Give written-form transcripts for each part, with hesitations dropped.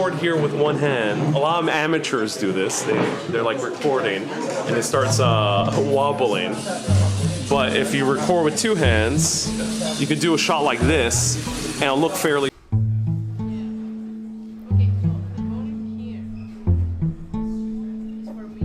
record here with one hand. A lot of amateurs do this. They're like recording, and it starts wobbling. But if you record with two hands, you could do a shot like this, and it'll look fairly.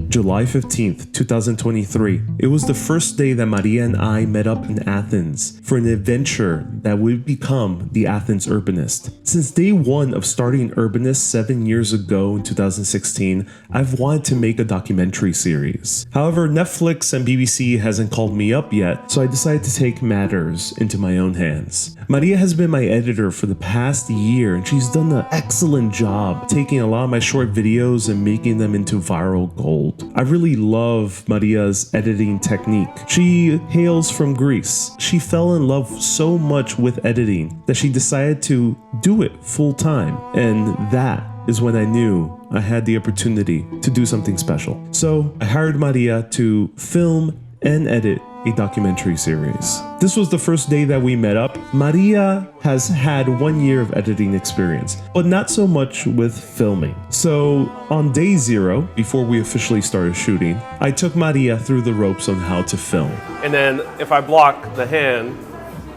July 15th, 2023. It was the first day that Maria and I met up in Athens for an adventure that would become the Athens Urbanist. Since day one of starting Urbanist 7 years ago in 2016, I've wanted to make a documentary series. However, Netflix and BBC hasn't called me up yet, so I decided to take matters into my own hands. Maria has been my editor for the past year, and she's done an excellent job taking a lot of my short videos and making them into viral gold. I really love Maria's editing technique. She hails from Greece. She fell in love so much with editing that she decided to do it full time. And that is when I knew I had the opportunity to do something special. So I hired Maria to film and edit a documentary series. This was the first day that we met up. Maria has had 1 year of editing experience, but not so much with filming. So on day 0, before we officially started shooting, I took Maria through the ropes on how to film. And then if I block the hand,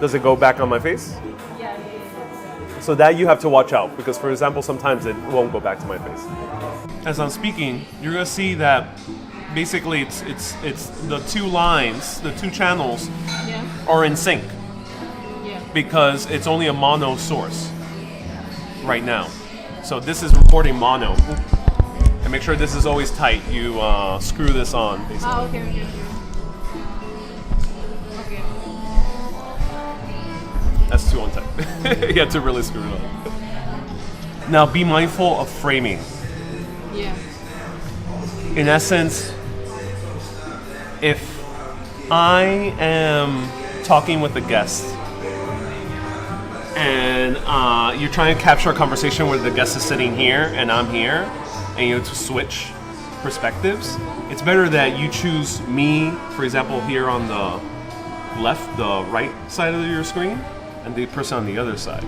does it go back on my face? Yeah. So that you have to watch out, because for example, sometimes it won't go back to my face. As I'm speaking, you're gonna see that basically it's the two lines, the two channels are in sync because it's only a mono source right now. So this is recording mono. And make sure this is always tight. You screw this on basically. Ah, okay. That's too on tight. You have to really screw it on. Now be mindful of framing. Yeah. In essence, if I am talking with a guest and you're trying to capture a conversation where the guest is sitting here and I'm here, and you have to switch perspectives, it's better that you choose me, for example, here on the the right side of your screen, and the person on the other side.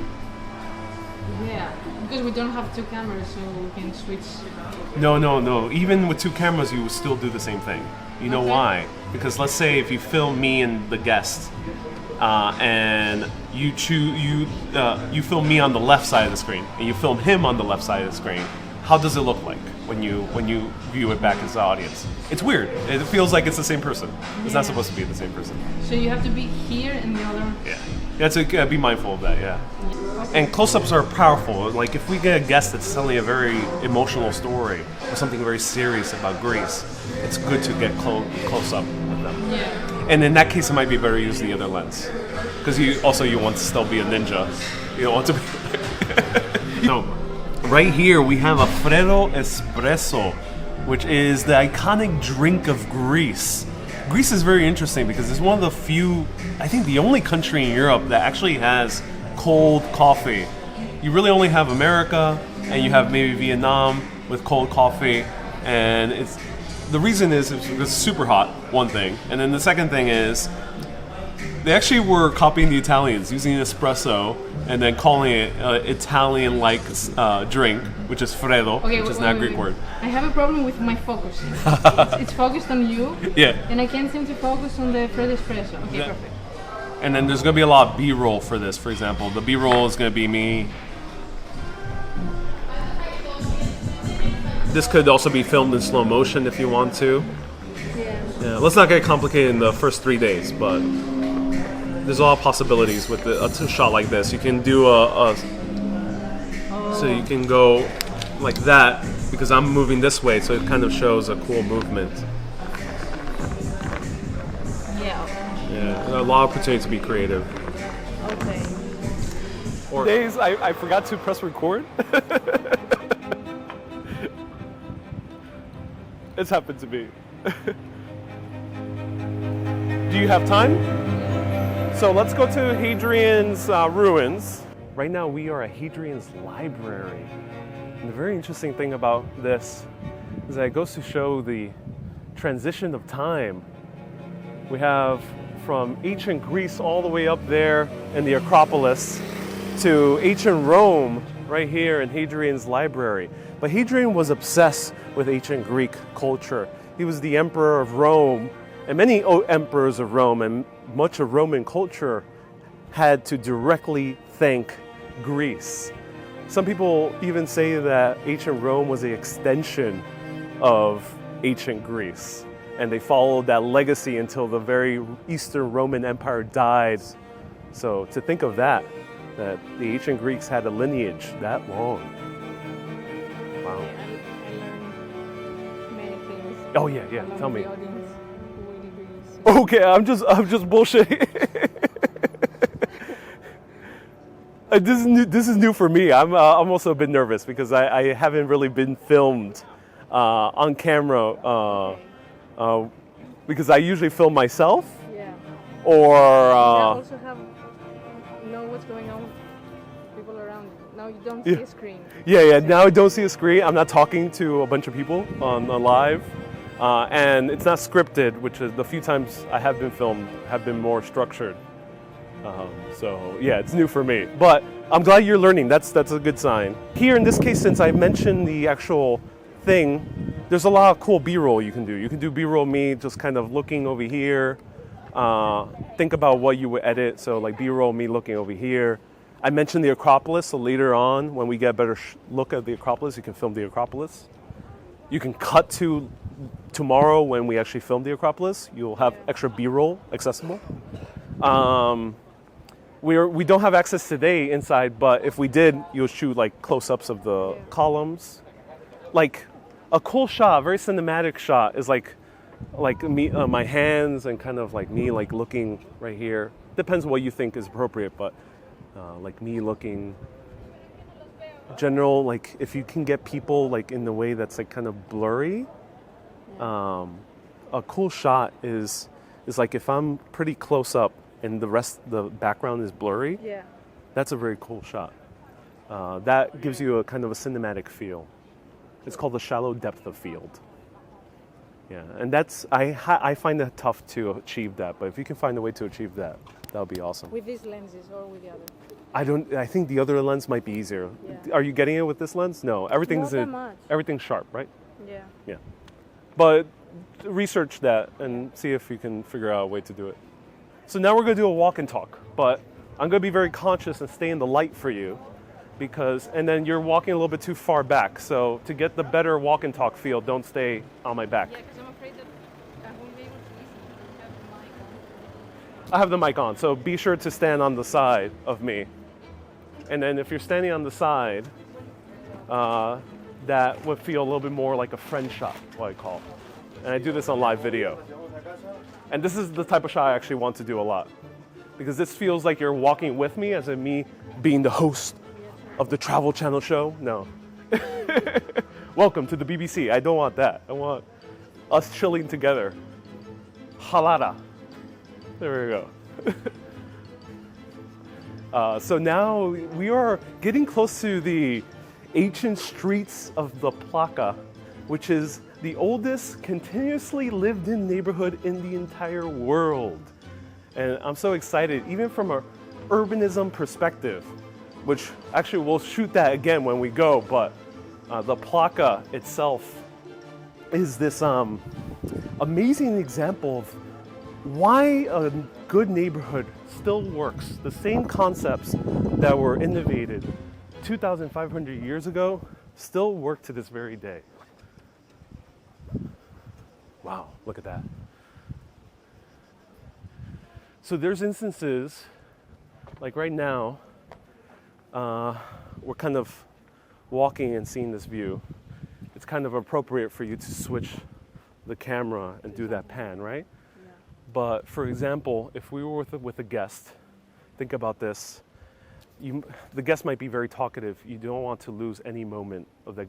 Yeah, because we don't have two cameras, so we can switch. No. Even with two cameras, you would still do the same thing. You know why? Because let's say if you film me and the guest, and you film me on the left side of the screen, and you film him on the left side of the screen, how does it look like when you view it back as the audience? It's weird. It feels like it's the same person. It's not supposed to be the same person. So you have to be here and the other. Yeah. You have to be mindful of that. Yeah. And close-ups are powerful. Like if we get a guest that's telling a very emotional story or something very serious about Greece, it's good to get close up with them. Yeah. And in that case, it might be better using the other lens, because you want to still be a ninja. You don't want to be. No. Right here we have a Freddo Espresso, which is the iconic drink of Greece. Greece is very interesting because it's one of the few, I think the only country in Europe that actually has cold coffee. You really only have America, and you have maybe Vietnam with cold coffee, and the reason is it's super hot, one thing, and then the second thing is they actually were copying the Italians, using espresso and then calling it Italian-like drink, which is freddo, which is not a Greek word. I have a problem with my focus. It's focused on you, and I can't seem to focus on the Freddo Espresso. Okay, perfect. And then there's going to be a lot of B-roll for this, for example. The B-roll is going to be me. This could also be filmed in slow motion if you want to. Yeah. Let's not get complicated in the first 3 days, but there's a lot of possibilities with a shot like this. You can do so you can go like that, because I'm moving this way, so it kind of shows a cool movement. Yeah, a lot of opportunity to be creative. Okay. Or days I forgot to press record. It's happened to me. Do you have time? So let's go to Hadrian's ruins. Right now we are at Hadrian's Library. And the very interesting thing about this is that it goes to show the transition of time. We have from ancient Greece all the way up there in the Acropolis to ancient Rome right here in Hadrian's Library. But Hadrian was obsessed with ancient Greek culture. He was the emperor of Rome, and many emperors of Rome and much of Roman culture had to directly thank Greece. Some people even say that ancient Rome was an extension of ancient Greece, and they followed that legacy until the very Eastern Roman Empire died. So to think of that the ancient Greeks had a lineage that long. Wow. I learned many things. Oh yeah, tell me. The audience who will be Okay, I'm just bullshitting. This is new for me. I'm also a bit nervous because I haven't really been filmed on camera because I usually film myself. Yeah. Or also know what's going on with people around you. Now you don't see a screen. Yeah. Now I don't see a screen. I'm not talking to a bunch of people on live, and it's not scripted, which is the few times I have been filmed have been more structured. So yeah, it's new for me, but I'm glad you're learning. That's a good sign. Here in this case, since I mentioned the actual thing, there's a lot of cool B-roll you can do. You can do B-roll me just kind of looking over here. Think about what you would edit. So like B-roll me looking over here. I mentioned the Acropolis, so later on when we get a better look at the Acropolis, you can film the Acropolis. You can cut to tomorrow when we actually film the Acropolis. You'll have extra B-roll accessible. We don't have access today inside, but if we did, you'll shoot like close-ups of the columns. Like a cool shot, very cinematic shot is like me, my hands and kind of like me like looking right here. Depends what you think is appropriate, but like me looking general, like if you can get people like in the way that's like kind of blurry. A cool shot is like if I'm pretty close up and the background is blurry. Yeah. That's a very cool shot. That gives you a kind of a cinematic feel. It's called the shallow depth of field. Yeah, and that's I find that tough to achieve that, but if you can find a way to achieve that, that would be awesome. With these lenses or with the other? I think the other lens might be easier. Yeah. Are you getting it with this lens? No, Not that much. Everything's sharp, right? Yeah. Yeah. But research that and see if you can figure out a way to do it. So now we're going to do a walk-in talk, but I'm going to be very conscious and stay in the light for you and then you're walking a little bit too far back. So to get the better walk-in talk feel, don't stay on my back. Yeah, because I'm afraid that I won't be able to have the mic on. I have the mic on, so be sure to stand on the side of me. And then if you're standing on the side, that would feel a little bit more like a friend shot, what I call. And I do this on live video. And this is the type of shot I actually want to do a lot. Because this feels like you're walking with me, as in me being the host of the Travel Channel show. No. Welcome to the BBC. I don't want that. I want us chilling together. Halada. There we go. So now we are getting close to the ancient streets of the Plaka, which is the oldest continuously lived in neighborhood in the entire world. And I'm so excited, even from an urbanism perspective, which actually we'll shoot that again when we go, but the Plaka itself is this amazing example of why a good neighborhood still works. The same concepts that were innovated 2,500 years ago still work to this very day. Wow, look at that. So there's instances, like right now, we're kind of walking and seeing this view. It's kind of appropriate for you to switch the camera and do that pan, right? Yeah. But for example, if we were with a guest, think about this. The guest might be very talkative. You don't want to lose any moment of the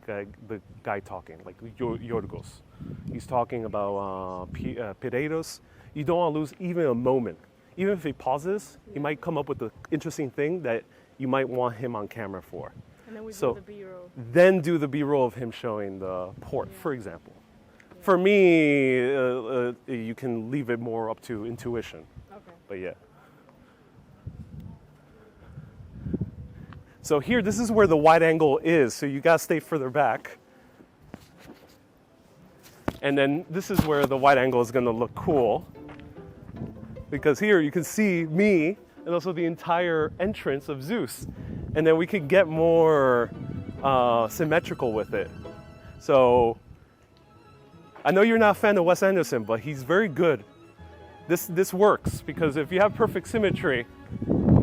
guy talking, like Yorgos. He's talking about Pireiros. You don't want to lose even a moment. Even if he pauses, he might come up with an interesting thing that you might want him on camera for. And then we do the B-roll. Then do the B-roll of him showing the port, for example. Yeah. For me, you can leave it more up to intuition. Okay. But yeah. So here, this is where the wide angle is, so you gotta stay further back. And then this is where the wide angle is gonna look cool, because here you can see me and also the entire entrance of Zeus. And then we could get more symmetrical with it. So I know you're not a fan of Wes Anderson, but he's very good. This works, because if you have perfect symmetry,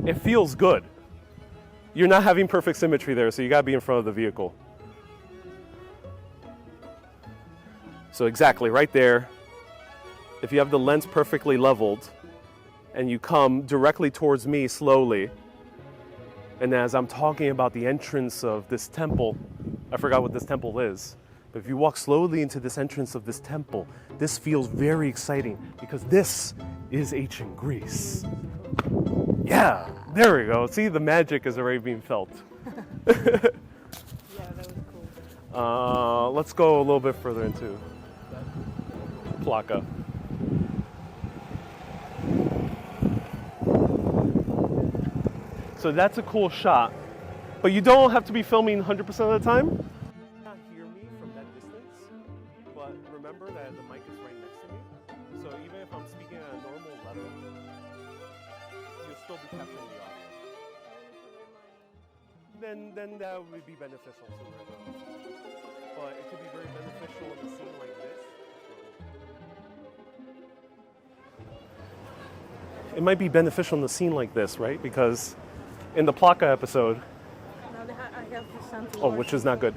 it feels good. You're not having perfect symmetry there, so you gotta be in front of the vehicle. So exactly, right there, if you have the lens perfectly leveled, and you come directly towards me slowly, and as I'm talking about the entrance of this temple, I forgot what this temple is, but if you walk slowly into this entrance of this temple, this feels very exciting, because this is ancient Greece. Yeah, there we go. See, the magic is already being felt. Yeah, that was cool. Let's go a little bit further into Plaka. So that's a cool shot, but you don't have to be filming 100% of the time. You cannot hear me from that distance, but remember that the mic is right next to me. So even if I'm speaking at a normal level, you'll still be capturing the audio. Then that would be beneficial somewhere though. But it could be very beneficial in a scene like this. It might be beneficial in a scene like this, right? Because in the Plaka episode, which is not good.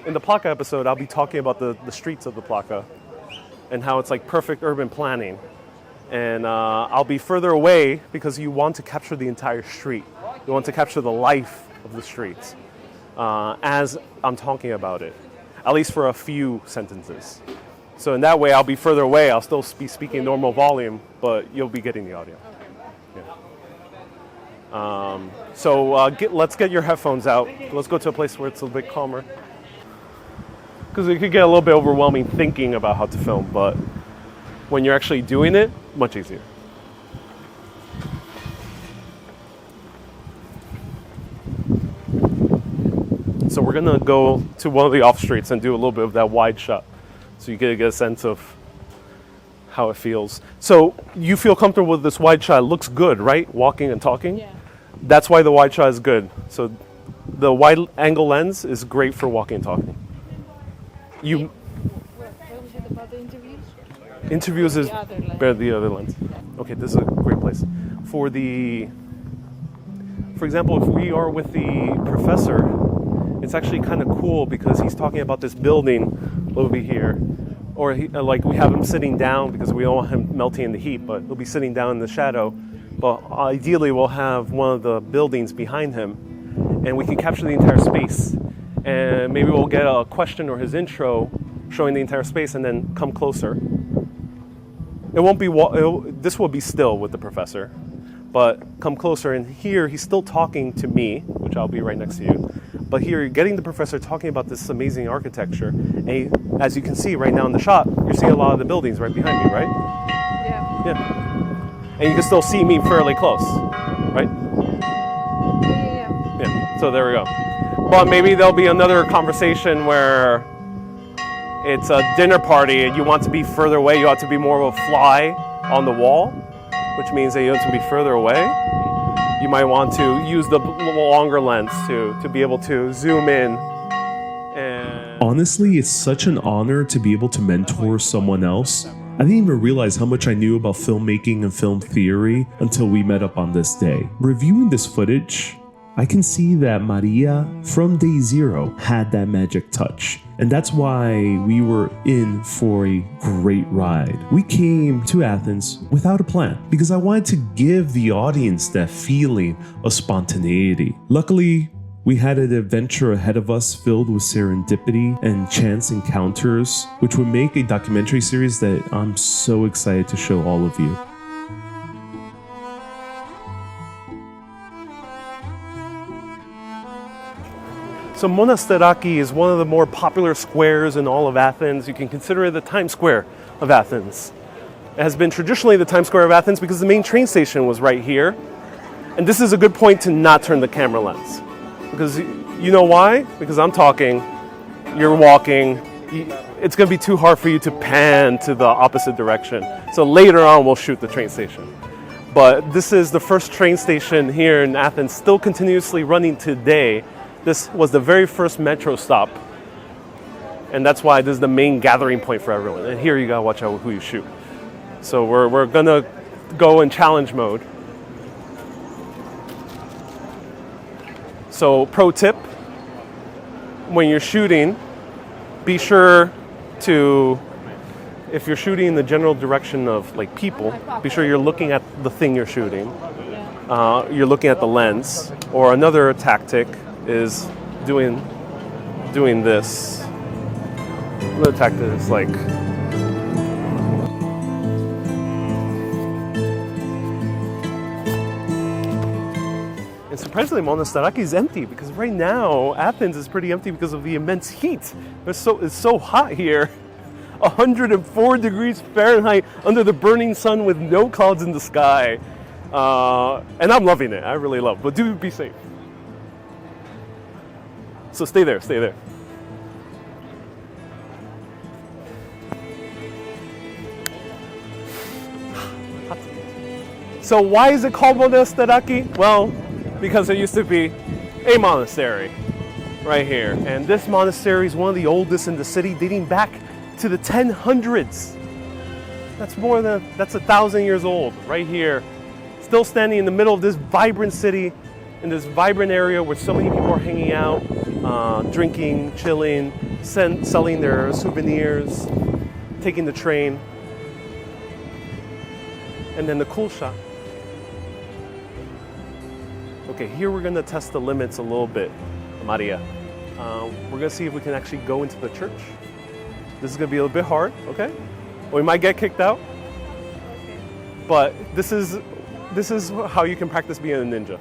In the Plaka episode, I'll be talking about the streets of the Plaka and how it's like perfect urban planning. And I'll be further away because you want to capture the entire street. You want to capture the life of the streets as I'm talking about it, at least for a few sentences. So in that way, I'll be further away. I'll still be speaking normal volume, but you'll be getting the audio. Let's get your headphones out. Let's go to a place where it's a bit calmer. Because it could get a little bit overwhelming thinking about how to film, but when you're actually doing it, much easier. So we're gonna go to one of the off streets and do a little bit of that wide shot, so you get a sense of how it feels. So you feel comfortable with this wide shot? It looks good, right? Walking and talking? Yeah. That's why the wide shot is good. So the wide angle lens is great for walking and talking. What was it about the interviews? Interviews is better the other lens. Okay, this is a great place. For example, if we are with the professor, it's actually kind of cool because he's talking about this building over here. Or we have him sitting down because we don't want him melting in the heat, but he'll be sitting down in the shadow. But ideally, we'll have one of the buildings behind him, and we can capture the entire space. And maybe we'll get a question or his intro showing the entire space, and then come closer. It won't be. This will be still with the professor, but come closer. And here, he's still talking to me, which I'll be right next to you. But here, you're getting the professor talking about this amazing architecture. And as you can see right now in the shot, you're seeing a lot of the buildings right behind me, right? Yeah. Yeah. And you can still see me fairly close, right? Yeah, so there we go. But maybe there'll be another conversation where it's a dinner party and you want to be further away. You have to be more of a fly on the wall, which means that you have to be further away. You might want to use the longer lens to be able to zoom in. And honestly, it's such an honor to be able to mentor someone else. I didn't even realize how much I knew about filmmaking and film theory until we met up on this day. Reviewing this footage, I can see that Maria from day zero had that magic touch. And that's why we were in for a great ride. We came to Athens without a plan because I wanted to give the audience that feeling of spontaneity. Luckily, we had an adventure ahead of us filled with serendipity and chance encounters, which would make a documentary series that I'm so excited to show all of you. So Monasteraki is one of the more popular squares in all of Athens. You can consider it the Times Square of Athens. It has been traditionally the Times Square of Athens because the main train station was right here. And this is a good point to not turn the camera lens. because you know why? Because I'm talking, you're walking. It's going to be too hard for you to pan to the opposite direction. So later on, we'll shoot the train station. But this is the first train station here in Athens, still continuously running today. This was the very first metro stop. And that's why this is the main gathering point for everyone. And here you gotta watch out who you shoot. So we're gonna go in challenge mode. So pro tip, when you're shooting, be sure to, if you're shooting in the general direction of like people, be sure you're looking at the thing you're shooting. You're looking at the lens. Or another tactic is doing this. Another tactic is like, and surprisingly, Monastiraki is empty because right now Athens is pretty empty because of the immense heat. It's so hot here. 104 degrees Fahrenheit under the burning sun with no clouds in the sky. And I'm loving it. I really love it. But do be safe. So stay there, stay there. So why is it called Monastiraki? Well, because there used to be a monastery right here. And this monastery is one of the oldest in the city, dating back to the 1000s. That's 1,000 years old right here. Still standing in the middle of this vibrant city, in this vibrant area where so many people are hanging out, drinking, chilling, selling their souvenirs, taking the train. And then the cool shot. Okay, here we're gonna test the limits a little bit, Maria. We're gonna see if we can actually go into the church. This is gonna be a little bit hard, okay? We might get kicked out, but this is how you can practice being a ninja.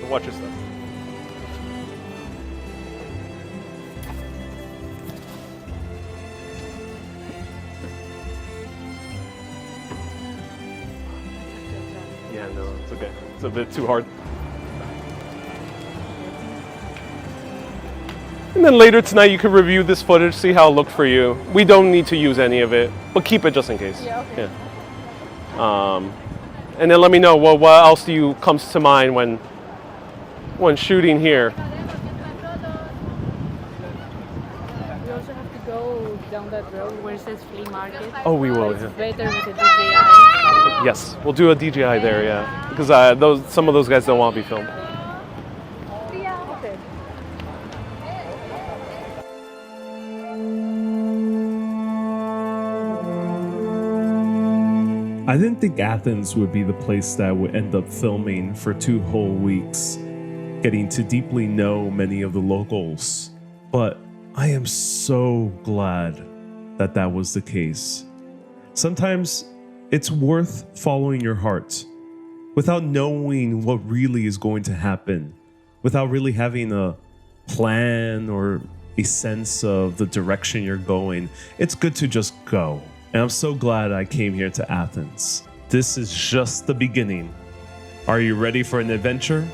Watch your step. Yeah, no, it's okay. It's a bit too hard. And then later tonight you can review this footage, see how it looked for you. We don't need to use any of it, but keep it just in case. Yeah, okay. Yeah. And then let me know what else comes to mind when shooting here. We also have to go down that road where it says flea market. Oh, we will. It's Yeah. better with the DJI. Yes, we'll do a DJI there. Yeah, because some of those guys don't want to be filmed. Okay. I didn't think Athens would be the place that would end up filming for 2 whole weeks, getting to deeply know many of the locals. But I am so glad that that was the case. Sometimes it's worth following your heart without knowing what really is going to happen, without really having a plan or a sense of the direction you're going. It's good to just go. And I'm so glad I came here to Athens. This is just the beginning. Are you ready for an adventure?